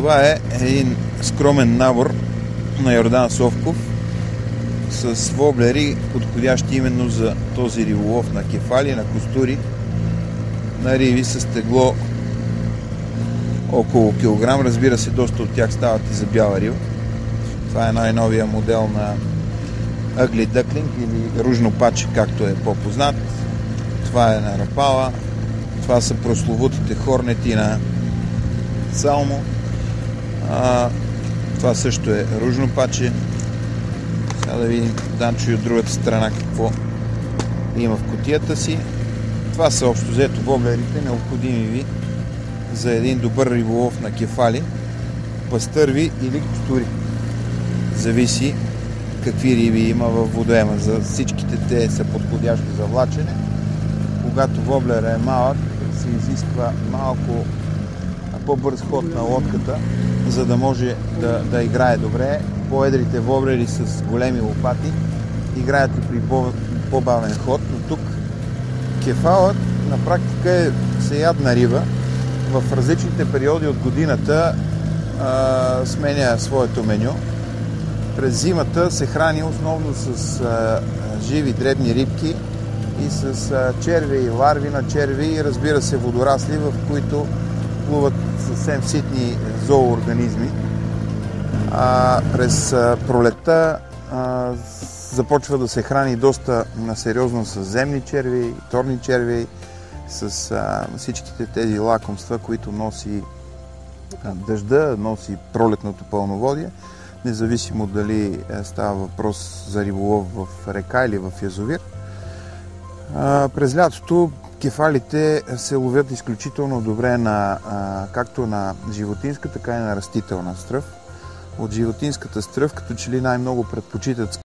Това е един скромен набор на Йордан Совков с воблери, подходящи именно за този риболов на кефали, на костури, на риби с тегло около килограм. Разбира се, доста от тях стават и за бяла риба. Това е най-новия модел на Ugly Duckling или ружно паче, както е по-познат. Това е на рапала. Това са прословутите хорнети на салмо. Това също е ружно паче. Сега да видим Данчо и от другата страна какво има в кутията си. Това са общо взето воблерите, необходими ви за един добър риболов на кефали, пастърви или костури. Зависи какви риби има във водоема. За всичките те са подходящи за влачене. Когато воблера е малък, се изисква малко по-бърз ход на лодката, за да може да играе добре. По-едрите воблери с големи лопати играят и при по-бавен ход, но тук кефалът на практика е всеядна риба. В различните периоди от годината сменя своето меню. През зимата се храни основно с живи дребни рибки и с черви, ларви на черви и, разбира се, водорасли, в които плуват съвсем ситни зооорганизми. През пролетта започва да се храни доста сериозно с земни черви, торни черви, с всичките тези лакомства, които носи дъжда, носи пролетното пълноводие, независимо дали става въпрос за риболов в река или в язовир. През лятото кефалите се ловят изключително добре както на животинска, така и на растителна стръв. От животинската стръв като че ли най-много предпочитат